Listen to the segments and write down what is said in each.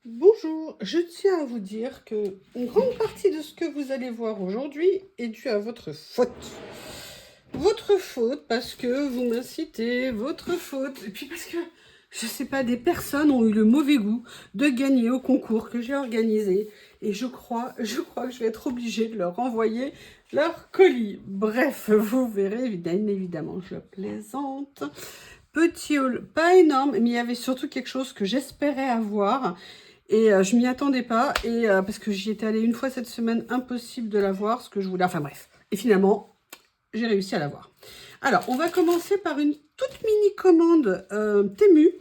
Bonjour, je tiens à vous dire que une grande partie de ce que vous allez voir aujourd'hui est due à votre faute. Votre faute parce que vous m'incitez, votre faute, et puis parce que, je sais pas, des personnes ont eu le mauvais goût de gagner au concours que j'ai organisé. Et je crois que je vais être obligée de leur envoyer leur colis. Bref, vous verrez, évidemment, je plaisante. Petit haul, pas énorme, mais il y avait surtout quelque chose que j'espérais avoir. Et je m'y attendais pas, et parce que j'y étais allée une fois cette semaine, impossible de l'avoir, ce que je voulais, enfin bref. Et finalement, j'ai réussi à l'avoir. Alors, on va commencer par une toute mini commande Temu.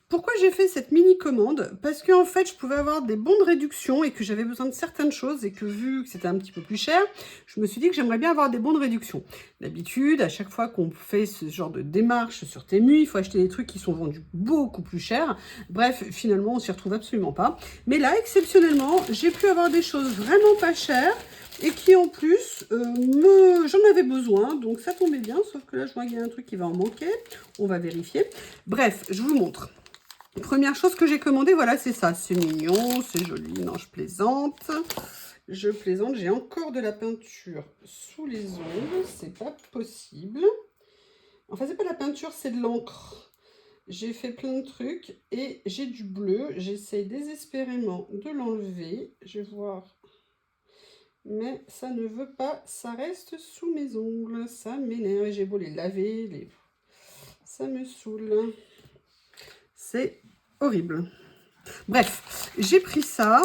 Pourquoi j'ai fait cette mini commande? Parce qu'en fait, je pouvais avoir des bons de réduction et que j'avais besoin de certaines choses et que vu que c'était un petit peu plus cher, je me suis dit que j'aimerais bien avoir des bons de réduction. D'habitude, à chaque fois qu'on fait ce genre de démarche sur Temu, il faut acheter des trucs qui sont vendus beaucoup plus cher. Bref, finalement, on s'y retrouve absolument pas. Mais là, exceptionnellement, j'ai pu avoir des choses vraiment pas chères et qui en plus, j'en avais besoin, donc ça tombait bien, sauf que là je vois qu'il y a un truc qui va en manquer, on va vérifier. Bref, je vous montre. Première chose que j'ai commandé, voilà, c'est ça, c'est mignon, c'est joli, non je plaisante, j'ai encore de la peinture sous les ongles, c'est pas possible. Enfin c'est pas de la peinture, c'est de l'encre. J'ai fait plein de trucs et j'ai du bleu, j'essaie désespérément de l'enlever, je vais voir. Mais ça ne veut pas, ça reste sous mes ongles, ça m'énerve, j'ai beau les laver, ça me saoule. C'est horrible. Bref, j'ai pris ça,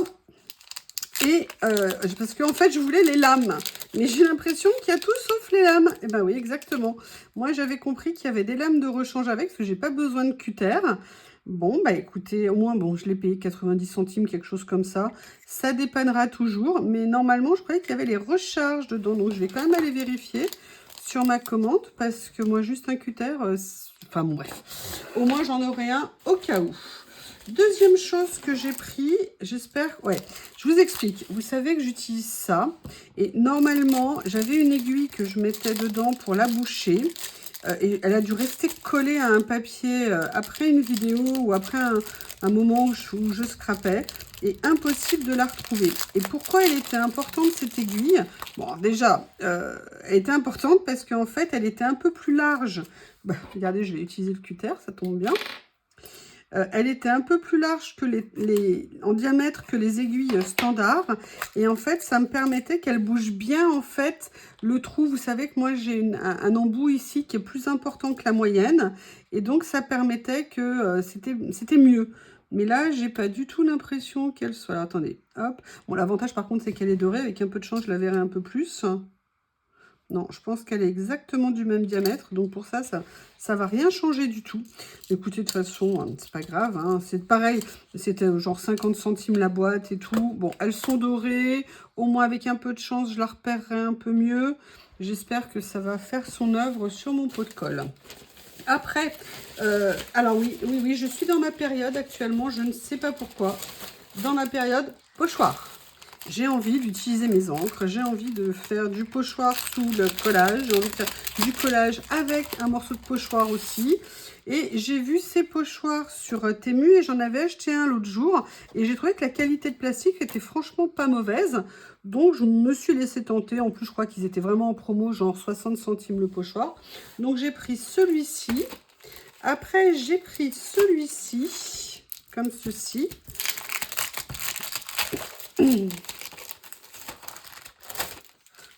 et parce qu'en fait, je voulais les lames. Mais j'ai l'impression qu'il y a tout sauf les lames. Et ben oui, exactement. Moi, j'avais compris qu'il y avait des lames de rechange avec, parce que j'ai pas besoin de cutter. Bon, bah écoutez, au moins, bon, je l'ai payé 90 centimes, quelque chose comme ça. Ça dépannera toujours, mais normalement, je croyais qu'il y avait les recharges dedans. Donc, je vais quand même aller vérifier sur ma commande, parce que moi, juste un cutter, enfin bon, bref. Au moins, j'en aurai un au cas où. Deuxième chose que j'ai pris, j'espère, ouais, je vous explique. Vous savez que j'utilise ça, et normalement, j'avais une aiguille que je mettais dedans pour la boucher, et elle a dû rester collée à un papier après une vidéo ou après un moment où je scrapais, et impossible de la retrouver. Et pourquoi elle était importante, cette aiguille? Bon, déjà, elle était importante parce qu'en fait, elle était un peu plus large. Bah, regardez, je vais utiliser le cutter, ça tombe bien. Elle était un peu plus large que en diamètre que les aiguilles standards. Et en fait, ça me permettait qu'elle bouge bien, en fait, le trou. Vous savez que moi, j'ai un embout ici qui est plus important que la moyenne. Et donc, ça permettait que c'était mieux. Mais là, j'ai pas du tout l'impression qu'elle soit... Alors, attendez, hop. Bon, l'avantage, par contre, c'est qu'elle est dorée. Avec un peu de chance, je la verrai un peu plus. Non, je pense qu'elle est exactement du même diamètre. Donc pour ça, ça va rien changer du tout. Écoutez, de toute façon, c'est pas grave. Hein, c'est pareil. C'était genre 50 centimes la boîte et tout. Bon, elles sont dorées. Au moins, avec un peu de chance, je la repérerai un peu mieux. J'espère que ça va faire son œuvre sur mon pot de colle. Après, alors oui, je suis dans ma période actuellement. Je ne sais pas pourquoi. Dans ma période pochoir. J'ai envie d'utiliser mes encres, j'ai envie de faire du pochoir sous le collage, j'ai envie de faire du collage avec un morceau de pochoir aussi. Et j'ai vu ces pochoirs sur Temu et j'en avais acheté un l'autre jour. Et j'ai trouvé que la qualité de plastique était franchement pas mauvaise. Donc je me suis laissé tenter. En plus, je crois qu'ils étaient vraiment en promo, genre 60 centimes le pochoir. Donc j'ai pris celui-ci. Après, j'ai pris celui-ci, comme ceci.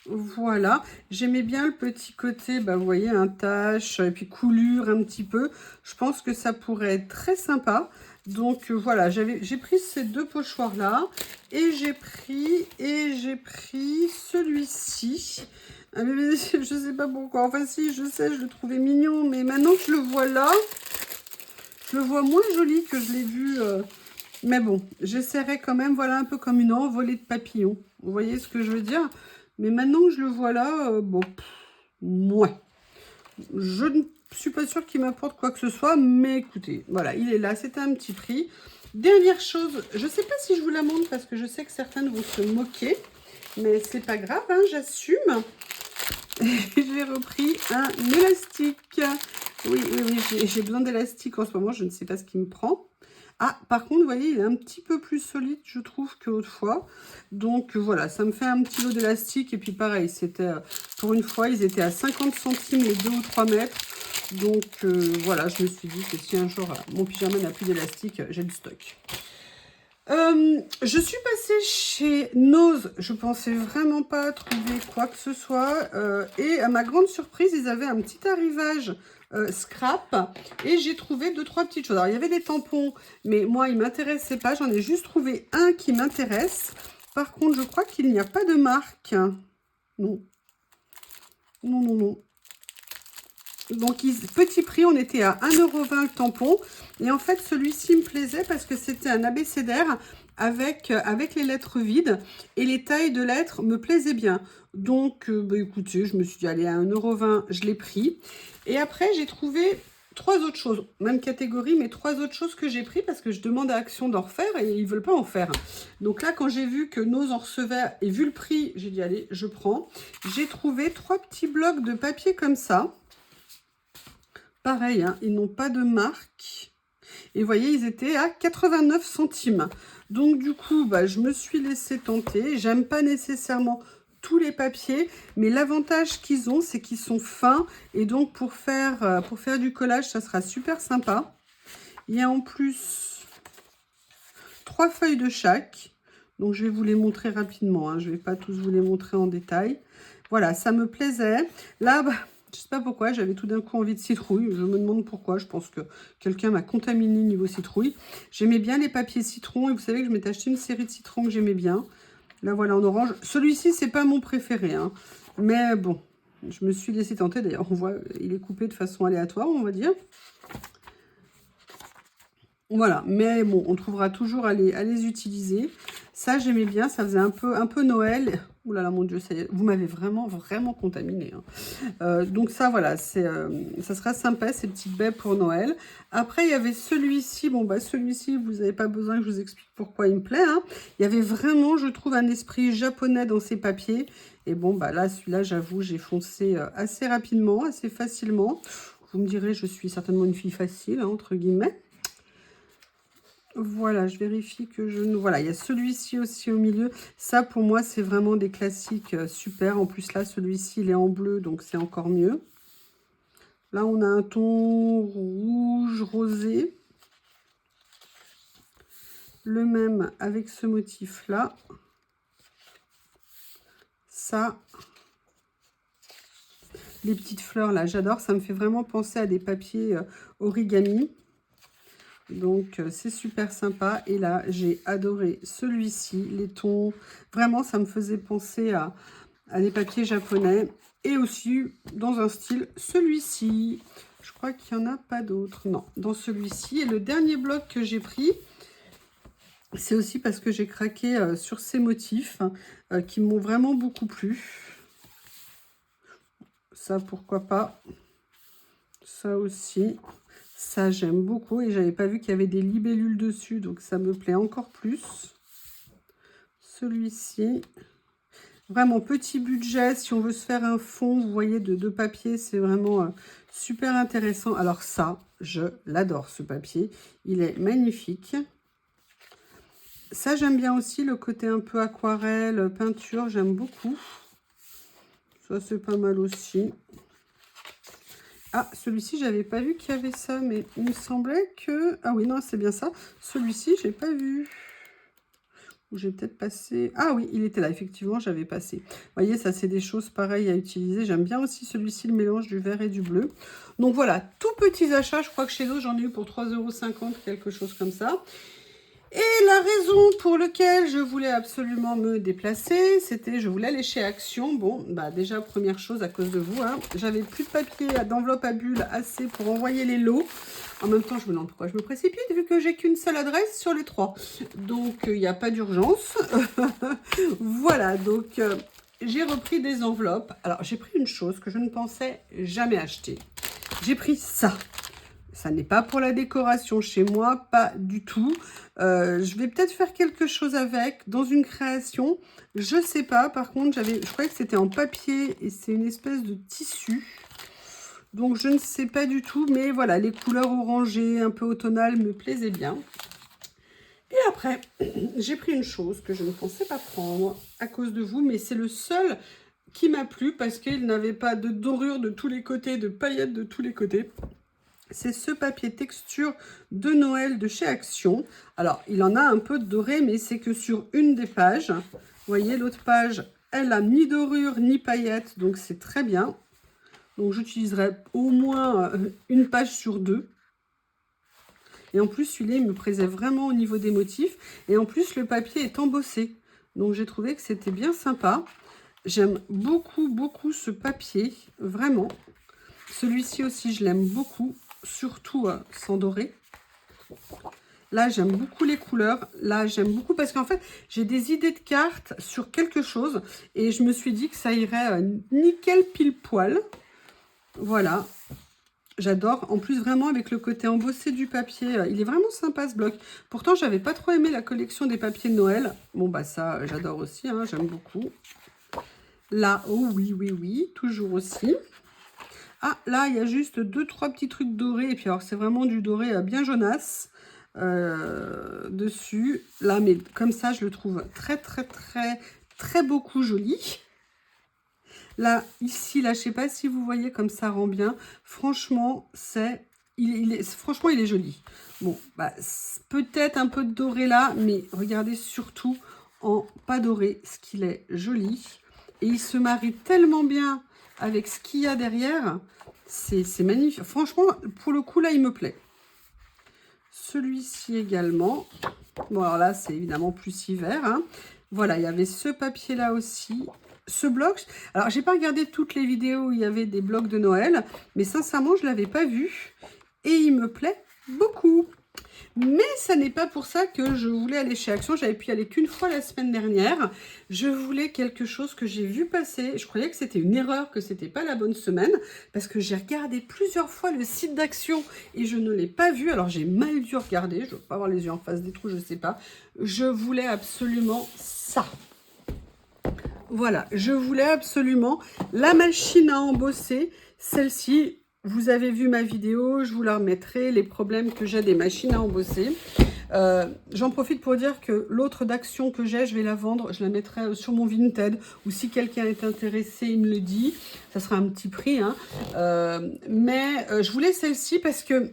Voilà, j'aimais bien le petit côté, bah, vous voyez, un tache, et puis coulure un petit peu. Je pense que ça pourrait être très sympa. Donc voilà, j'ai pris ces deux pochoirs-là, et j'ai pris celui-ci. Ah, mais je sais pas pourquoi, enfin si, je sais, je le trouvais mignon, mais maintenant que je le vois là, je le vois moins joli que je l'ai vu. Mais bon, j'essaierai quand même, voilà, un peu comme une envolée de papillons. Vous voyez ce que je veux dire? Mais maintenant que je le vois là, bon, ouais. Je ne suis pas sûre qu'il m'apporte quoi que ce soit, mais écoutez, voilà, il est là, c'était un petit prix. Dernière chose, je ne sais pas si je vous la montre parce que je sais que certaines vont se moquer, mais c'est pas grave, hein, j'assume. J'ai repris un élastique. Oui, j'ai besoin d'élastique en ce moment, je ne sais pas ce qui me prend. Ah, par contre, vous voyez, il est un petit peu plus solide, je trouve, qu'autrefois. Donc, voilà, ça me fait un petit lot d'élastique. Et puis, pareil, c'était, pour une fois, ils étaient à 50 centimes les 2 ou 3 mètres. Donc, voilà, je me suis dit que si un jour, mon pyjama n'a plus d'élastique, j'ai du stock. Je suis passée chez Nose, je pensais vraiment pas trouver quoi que ce soit. Et à ma grande surprise, ils avaient un petit arrivage scrap et j'ai trouvé 2-3 petites choses. Alors il y avait des tampons, mais moi ils m'intéressaient pas. J'en ai juste trouvé un qui m'intéresse. Par contre, je crois qu'il n'y a pas de marque. Non. Non, non, non. Donc, petit prix, on était à 1,20 € le tampon. Et en fait, celui-ci me plaisait parce que c'était un abécédaire avec les lettres vides. Et les tailles de lettres me plaisaient bien. Donc, bah, écoutez, je me suis dit, allez, à 1,20 €, je l'ai pris. Et après, j'ai trouvé 3 autres choses. Même catégorie, mais 3 autres choses que j'ai pris parce que je demande à Action d'en refaire et ils ne veulent pas en faire. Donc là, quand j'ai vu que Nose en recevait et vu le prix, j'ai dit, allez, je prends. J'ai trouvé 3 petits blocs de papier comme ça. Pareil, hein, ils n'ont pas de marque. Et vous voyez, ils étaient à 89 centimes. Donc, du coup, bah, je me suis laissée tenter. J'aime pas nécessairement tous les papiers, mais l'avantage qu'ils ont, c'est qu'ils sont fins. Et donc, pour faire du collage, ça sera super sympa. Il y a en plus 3 feuilles de chaque. Donc, je vais vous les montrer rapidement. Hein. Je ne vais pas tous vous les montrer en détail. Voilà, ça me plaisait. Là, bah, je ne sais pas pourquoi, j'avais tout d'un coup envie de citrouille. Je me demande pourquoi. Je pense que quelqu'un m'a contaminé niveau citrouille. J'aimais bien les papiers citron. Et vous savez que je m'étais acheté une série de citrons que j'aimais bien. Là, voilà, en orange. Celui-ci, c'est pas mon préféré. Hein. Mais bon, je me suis laissé tenter. D'ailleurs, on voit, il est coupé de façon aléatoire, on va dire. Voilà, mais bon, on trouvera toujours à les utiliser. Ça, j'aimais bien, ça faisait un peu Noël. Ouh là là, mon Dieu, ça y est, vous m'avez vraiment contaminé. Hein. Donc ça, voilà, ça sera sympa, ces petites baies pour Noël. Après, il y avait celui-ci. Bon, bah celui-ci, vous n'avez pas besoin que je vous explique pourquoi il me plaît. Hein. Il y avait vraiment, je trouve, un esprit japonais dans ces papiers. Et bon, bah là, celui-là, j'avoue, j'ai foncé assez rapidement, assez facilement. Vous me direz, je suis certainement une fille facile, hein, entre guillemets. Voilà, je vérifie que je ne... Voilà, il y a celui-ci aussi au milieu. Ça, pour moi, c'est vraiment des classiques super. En plus, là, celui-ci, il est en bleu, donc c'est encore mieux. Là, on a un ton rouge rosé. Le même avec ce motif-là. Ça, les petites fleurs, là, j'adore. Ça me fait vraiment penser à des papiers origami. Donc, c'est super sympa. Et là, j'ai adoré celui-ci. Les tons, vraiment, ça me faisait penser à des papiers japonais. Et aussi, dans un style, celui-ci. Je crois qu'il n'y en a pas d'autres. Non, dans celui-ci. Et le dernier bloc que j'ai pris, c'est aussi parce que j'ai craqué sur ces motifs qui m'ont vraiment beaucoup plu. Ça, pourquoi pas. Ça aussi. Ça, j'aime beaucoup et j'avais pas vu qu'il y avait des libellules dessus, donc ça me plaît encore plus. Celui-ci, vraiment petit budget, si on veut se faire un fond, vous voyez, de papier, c'est vraiment super intéressant. Alors ça, je l'adore, ce papier. Il est magnifique. Ça, j'aime bien aussi le côté un peu aquarelle, peinture, j'aime beaucoup. Ça, c'est pas mal aussi. Ah, celui-ci, j'avais pas vu qu'il y avait ça, mais il me semblait que... Ah oui, non, c'est bien ça. Celui-ci, j'ai pas vu. Ou j'ai peut-être passé... Ah oui, il était là, effectivement, j'avais passé. Vous voyez, ça, c'est des choses pareilles à utiliser. J'aime bien aussi celui-ci, le mélange du vert et du bleu. Donc voilà, tout petits achats. Je crois que chez eux, j'en ai eu pour 3,50 €, quelque chose comme ça. Et la raison pour laquelle je voulais absolument me déplacer, c'était je voulais aller chez Action. Bon, bah déjà, première chose à cause de vous, hein, j'avais plus de papier d'enveloppe à bulles assez pour envoyer les lots. En même temps, je me demande pourquoi je me précipite vu que j'ai qu'une seule adresse sur les 3. Donc, il n'y a pas d'urgence. Voilà, donc j'ai repris des enveloppes. Alors, j'ai pris une chose que je ne pensais jamais acheter. J'ai pris ça. Ça n'est pas pour la décoration chez moi, pas du tout. Je vais peut-être faire quelque chose avec, dans une création. Je ne sais pas. Par contre, je croyais que c'était en papier et c'est une espèce de tissu. Donc, je ne sais pas du tout. Mais voilà, les couleurs orangées, un peu automnales, me plaisaient bien. Et après, j'ai pris une chose que je ne pensais pas prendre à cause de vous, mais c'est le seul qui m'a plu parce qu'il n'avait pas de dorure de tous les côtés, de paillettes de tous les côtés. C'est ce papier texture de Noël de chez Action. Alors, il en a un peu de doré, mais c'est que sur une des pages. Vous voyez, l'autre page, elle a ni dorure ni paillettes, donc c'est très bien. Donc, j'utiliserai au moins une page sur deux. Et en plus, celui-là, il me plaisait vraiment au niveau des motifs. Et en plus, le papier est embossé. Donc, j'ai trouvé que c'était bien sympa. J'aime beaucoup, beaucoup ce papier, vraiment. Celui-ci aussi, je l'aime beaucoup, surtout sans doré. Là, j'aime beaucoup les couleurs. Là, j'aime beaucoup parce qu'en fait, j'ai des idées de cartes sur quelque chose. Et je me suis dit que ça irait nickel pile poil. Voilà. J'adore. En plus, vraiment, avec le côté embossé du papier, il est vraiment sympa ce bloc. Pourtant, j'avais pas trop aimé la collection des papiers de Noël. Bon, bah ça, j'adore aussi. Hein, j'aime beaucoup. Là, oh oui, oui, oui. Toujours aussi. Ah, là, il y a juste 2-3 petits trucs dorés. Et puis, alors, c'est vraiment du doré bien jaunasse dessus. Là, mais comme ça, je le trouve très, très, très, très beaucoup joli. Là, ici, là, je sais pas si vous voyez comme ça rend bien. Franchement, franchement, il est joli. Bon, bah, peut-être un peu de doré là, mais regardez surtout en pas doré, ce qu'il est joli. Et il se marie tellement bien avec ce qu'il y a derrière. C'est magnifique. Franchement, pour le coup, là, il me plaît. Celui-ci également. Bon, alors là, c'est évidemment plus hiver. Hein. Voilà, il y avait ce papier-là aussi. Ce bloc, alors j'ai pas regardé toutes les vidéos où il y avait des blocs de Noël, mais sincèrement, je l'avais pas vu. Et il me plaît beaucoup. Mais ça n'est pas pour ça que je voulais aller chez Action. J'avais pu y aller qu'une fois la semaine dernière. Je voulais quelque chose que j'ai vu passer. Je croyais que c'était une erreur, que c'était pas la bonne semaine. Parce que j'ai regardé plusieurs fois le site d'Action et je ne l'ai pas vu. Alors j'ai mal dû regarder. Je ne veux pas avoir les yeux en face des trous, je ne sais pas. Je voulais absolument ça. Voilà, je voulais absolument la machine à embosser. Celle-ci, vous avez vu ma vidéo, je vous la remettrai, les problèmes que j'ai des machines à embosser. J'en profite pour dire que l'autre d'Action que j'ai, je vais la vendre, je la mettrai sur mon Vinted, ou si quelqu'un est intéressé, il me le dit, ça sera un petit prix. Hein. Mais je voulais celle-ci parce que,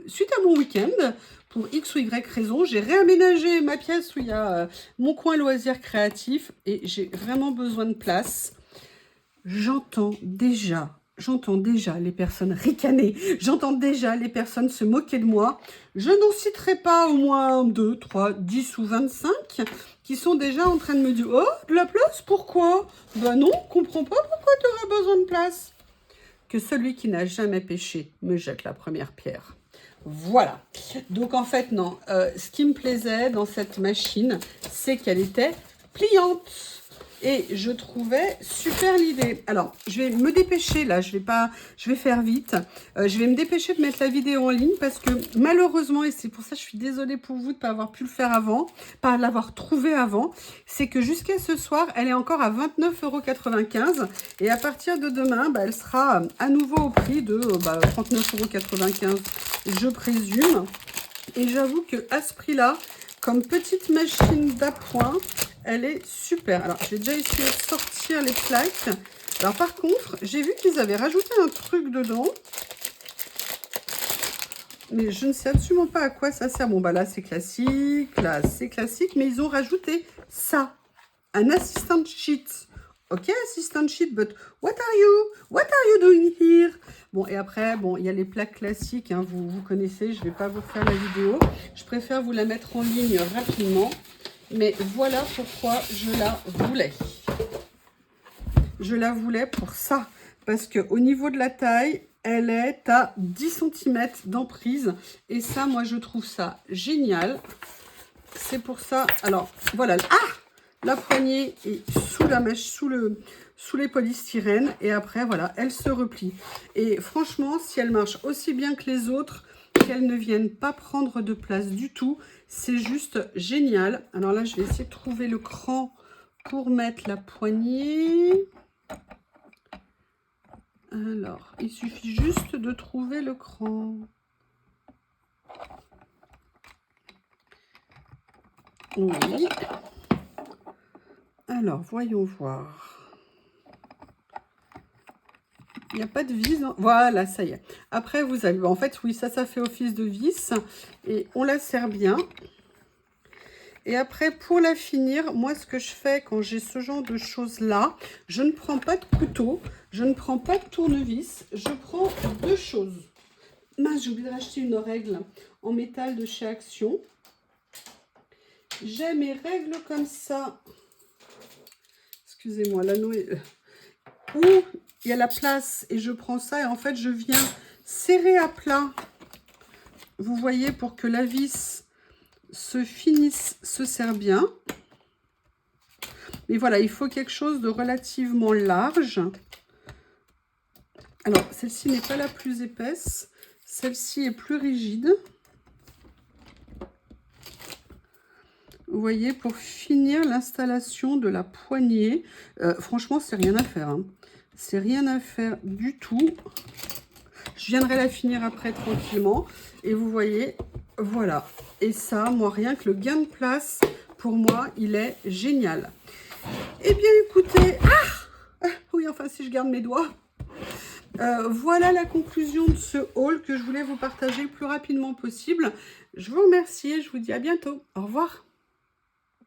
suite à mon week-end, pour X ou Y raison, j'ai réaménagé ma pièce où il y a mon coin loisirs créatifs et j'ai vraiment besoin de place. J'entends déjà les personnes ricaner, j'entends déjà les personnes se moquer de moi. Je n'en citerai pas au moins 2, 3, 10 ou 25 qui sont déjà en train de me dire « Oh, de la place, pourquoi ?» Ben non, comprends pas pourquoi tu aurais besoin de place. Que celui qui n'a jamais péché me jette la première pierre. Voilà. Donc, en fait, non. Ce qui me plaisait dans cette machine, c'est qu'elle était pliante. Et je trouvais super l'idée. Alors, je vais me dépêcher, là. Je vais faire vite. Je vais me dépêcher de mettre la vidéo en ligne parce que, malheureusement, et c'est pour ça que je suis désolée pour vous de ne pas avoir pu le faire avant, pas l'avoir trouvé avant, c'est que jusqu'à ce soir, elle est encore à 29,95 €. Et à partir de demain, bah, elle sera à nouveau au prix de 39,95 €. Je présume. Et j'avoue qu'à ce prix-là, comme petite machine d'appoint, elle est super. Alors, j'ai déjà essayé de sortir les plaques. Alors, par contre, j'ai vu qu'ils avaient rajouté un truc dedans. Mais je ne sais absolument pas à quoi ça sert. Bon, bah là, c'est classique. Là, c'est classique. Mais ils ont rajouté ça. Un assistant sheet. Ok, assistant sheet, but what are you doing here? Bon, et après, bon, il y a les plaques classiques, hein, vous connaissez, je ne vais pas vous faire la vidéo. Je préfère vous la mettre en ligne rapidement. Mais voilà pourquoi je la voulais. Je la voulais pour ça. Parce qu'au niveau de la taille, elle est à 10 cm d'emprise. Et ça, moi, je trouve ça génial. C'est pour ça. Alors, voilà. Ah! La poignée est sous la mèche, sous les polystyrènes. Et après, voilà, elle se replie. Et franchement, si elle marche aussi bien que les autres, qu'elle ne vienne pas prendre de place du tout, c'est juste génial. Alors là, je vais essayer de trouver le cran pour mettre la poignée. Alors, il suffit juste de trouver le cran. Oui. Alors, voyons voir. Il n'y a pas de vis, non? Voilà, ça y est. Après, vous avez... En fait, oui, ça fait office de vis. Et on la serre bien. Et après, pour la finir, moi, ce que je fais quand j'ai ce genre de choses-là, je ne prends pas de couteau, je ne prends pas de tournevis. Je prends deux choses. Mince, j'ai oublié de racheter une règle en métal de chez Action. J'ai mes règles comme ça. Excusez-moi, l'anneau est... où il y a la place et je prends ça et en fait je viens serrer à plat, vous voyez, pour que la vis se serre bien. Mais voilà, il faut quelque chose de relativement large. Alors celle-ci n'est pas la plus épaisse, celle-ci est plus rigide, vous voyez, pour finir l'installation de la poignée. Franchement, c'est rien à faire, hein. C'est rien à faire du tout. Je viendrai la finir après tranquillement. Et vous voyez, voilà. Et ça, moi, rien que le gain de place, pour moi, il est génial. Eh bien, écoutez... oui, enfin, si je garde mes doigts. Voilà la conclusion de ce haul que je voulais vous partager le plus rapidement possible. Je vous remercie et je vous dis à bientôt. Au revoir.